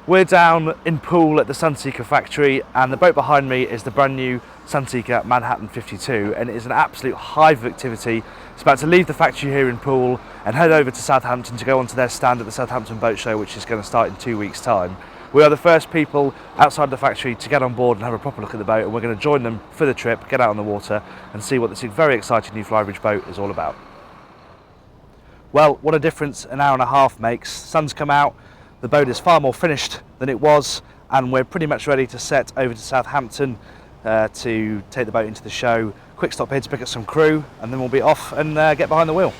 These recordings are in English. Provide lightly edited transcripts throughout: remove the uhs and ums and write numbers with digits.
We're down in Poole at the Sunseeker factory, and the boat behind me is the brand new Sunseeker Manhattan 52, and it is an absolute hive of activity. It's about to leave the factory here in Poole and head over to Southampton to go onto their stand at the Southampton Boat Show, which is going to start in 2 weeks' time. We are the first people outside the factory to get on board and have a proper look at the boat, and we're going to join them for the trip, get out on the water and see what this very exciting new Flybridge boat is all about. Well, what a difference an hour and a half makes. Sun's come out, the boat is far more finished than it was, and we're pretty much ready to set over to Southampton to take the boat into the show. Quick stop here to pick up some crew, and then we'll be off and get behind the wheel.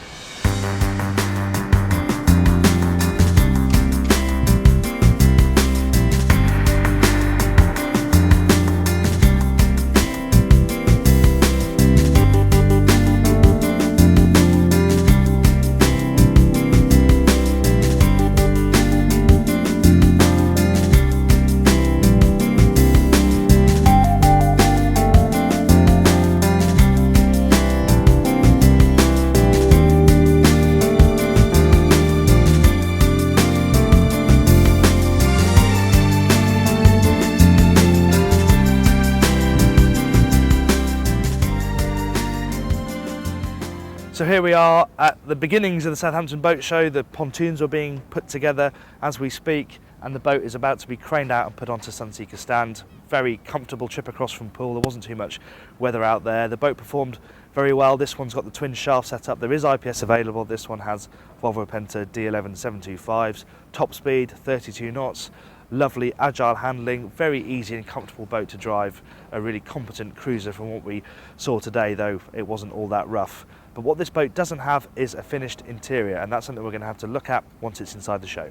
So here we are at the beginnings of the Southampton Boat Show. The pontoons are being put together as we speak, and the boat is about to be craned out and put onto Sunseeker stand. Very comfortable trip across from Poole. There wasn't too much weather out there. The boat performed very well. This one's got the twin shaft set up. There is IPS available. This one has Volvo Penta D11 725s. Top speed, 32 knots. Lovely agile handling, very easy and comfortable boat to drive. A really competent cruiser from what we saw today, though it wasn't all that rough. But what this boat doesn't have is a finished interior, and that's something we're going to have to look at once it's inside the show.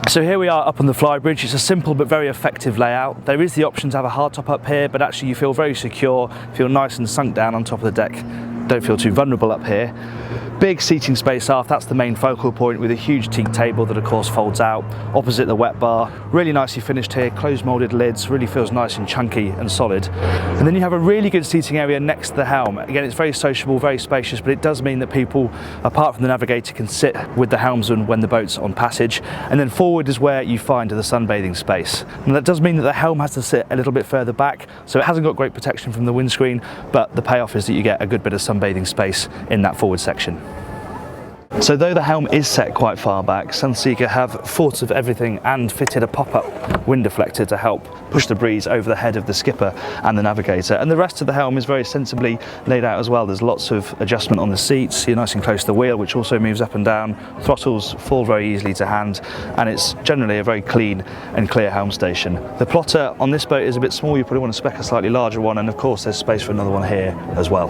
So here we are up on the Flybridge. It's a simple but very effective layout. There is the option to have a hardtop up here, but actually you feel very secure, feel nice and sunk down on top of the deck. Don't feel too vulnerable up here. Big seating space aft, that's the main focal point, with a huge teak table that of course folds out opposite the wet bar. Really nicely finished here, closed moulded lids, really feels nice and chunky and solid. And then you have a really good seating area next to the helm. Again, it's very sociable, very spacious, but it does mean that people, apart from the navigator, can sit with the helmsman when the boat's on passage. And then forward is where you find the sunbathing space. And that does mean that the helm has to sit a little bit further back, so it hasn't got great protection from the windscreen, but the payoff is that you get a good bit of sunbathing space in that forward section. So though the helm is set quite far back, Sunseeker have thought of everything and fitted a pop-up wind deflector to help push the breeze over the head of the skipper and the navigator. And the rest of the helm is very sensibly laid out as well. There's lots of adjustment on the seats, you're nice and close to the wheel, which also moves up and down. Throttles fall very easily to hand, and it's generally a very clean and clear helm station. The plotter on this boat is a bit small, you probably want to spec a slightly larger one, and of course there's space for another one here as well.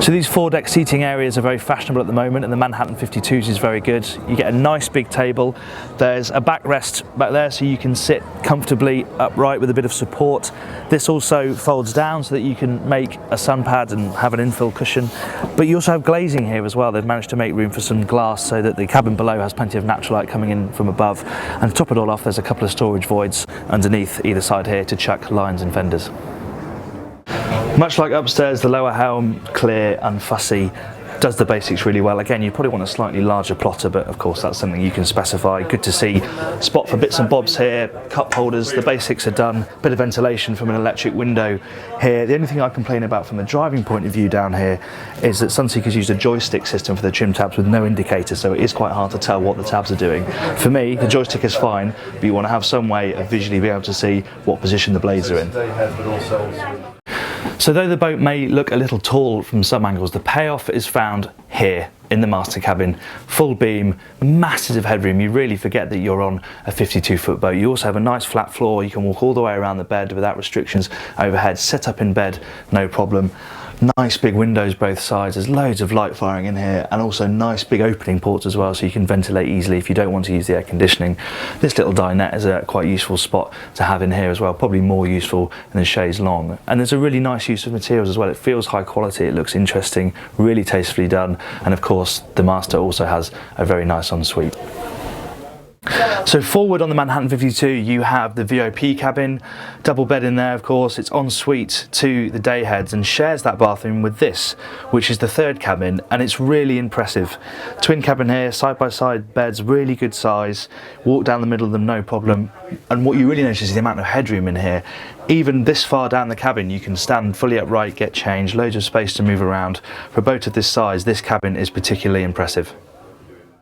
So these four-deck seating areas are very fashionable at the moment, and the Manhattan 52s is very good. You get a nice big table. There's a backrest back there so you can sit comfortably upright with a bit of support. This also folds down so that you can make a sun pad and have an infill cushion. But you also have glazing here as well. They've managed to make room for some glass so that the cabin below has plenty of natural light coming in from above. And to top it all off, there's a couple of storage voids underneath either side here to chuck lines and fenders. Much like upstairs, the lower helm, clear, unfussy, does the basics really well. Again, you probably want a slightly larger plotter, but of course that's something you can specify. Good to see. Spot for bits and bobs here, cup holders, the basics are done. Bit of ventilation from an electric window here. The only thing I complain about from a driving point of view down here is that Sunseeker's used a joystick system for the trim tabs with no indicator, so it is quite hard to tell what the tabs are doing. For me, the joystick is fine, but you want to have some way of visually being able to see what position the blades are in. So though the boat may look a little tall from some angles, the payoff is found here in the master cabin. Full beam, massive headroom. You really forget that you're on a 52-foot boat. You also have a nice flat floor. You can walk all the way around the bed without restrictions overhead. Sit up in bed, no problem. Nice big windows both sides. There's loads of light firing in here, and also nice big opening ports as well, so you can ventilate easily if you don't want to use the air conditioning. This little dinette is a quite useful spot to have in here as well, probably more useful than the chaise longue. And there's a really nice use of materials as well. It feels high quality, it looks interesting, really tastefully done, and of course the master also has a very nice ensuite. So forward on the Manhattan 52 you have the VIP cabin, double bed in there of course, it's en suite to the day heads and shares that bathroom with this, which is the third cabin, and it's really impressive. Twin cabin here, side by side beds, really good size, walk down the middle of them no problem, and what you really notice is the amount of headroom in here. Even this far down the cabin you can stand fully upright, get changed, loads of space to move around. For a boat of this size, this cabin is particularly impressive.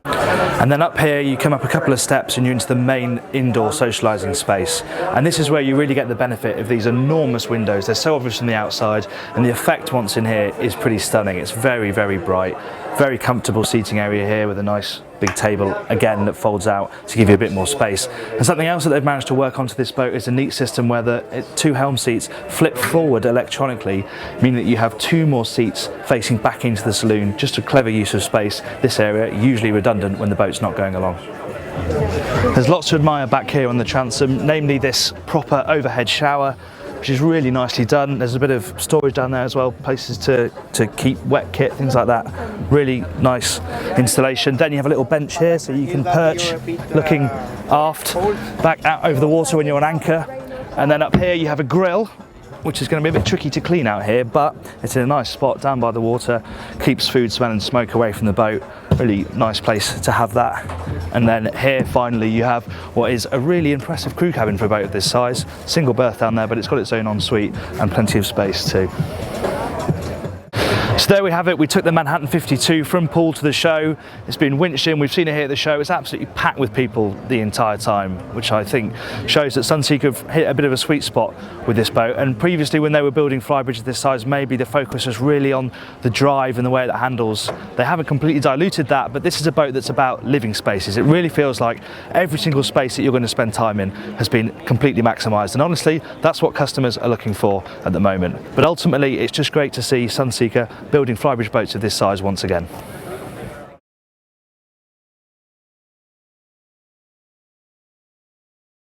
And then up here you come up a couple of steps and you're into the main indoor socialising space, and this is where you really get the benefit of these enormous windows. They're so obvious from the outside, and the effect once in here is pretty stunning. It's very, very bright, very comfortable seating area here with a nice big table again that folds out to give you a bit more space. And something else that they've managed to work onto this boat is a neat system where the two helm seats flip forward electronically, meaning that you have two more seats facing back into the saloon. Just a clever use of space. This area usually redundant when the boat's not going along. There's lots to admire back here on the transom, namely this proper overhead shower, which is really nicely done. There's a bit of storage down there as well, places to keep wet kit, things like that. Really nice installation. Then you have a little bench here so you can perch looking aft, back out over the water when you're on anchor. And then up here you have a grill, which is going to be a bit tricky to clean out here, but it's in a nice spot down by the water, keeps food, smell and smoke away from the boat. Really nice place to have that. And then here finally you have what is a really impressive crew cabin for a boat of this size. Single berth down there, but it's got its own ensuite and plenty of space too. So there we have it. We took the Manhattan 52 from Poole to the show. It's been winched in. We've seen it here at the show. It's absolutely packed with people the entire time, which I think shows that Sunseeker have hit a bit of a sweet spot with this boat. And previously when they were building Flybridge of this size, maybe the focus was really on the drive and the way it handles. They haven't completely diluted that, but this is a boat that's about living spaces. It really feels like every single space that you're going to spend time in has been completely maximised. And honestly, that's what customers are looking for at the moment. But ultimately, it's just great to see Sunseeker building Flybridge boats of this size once again.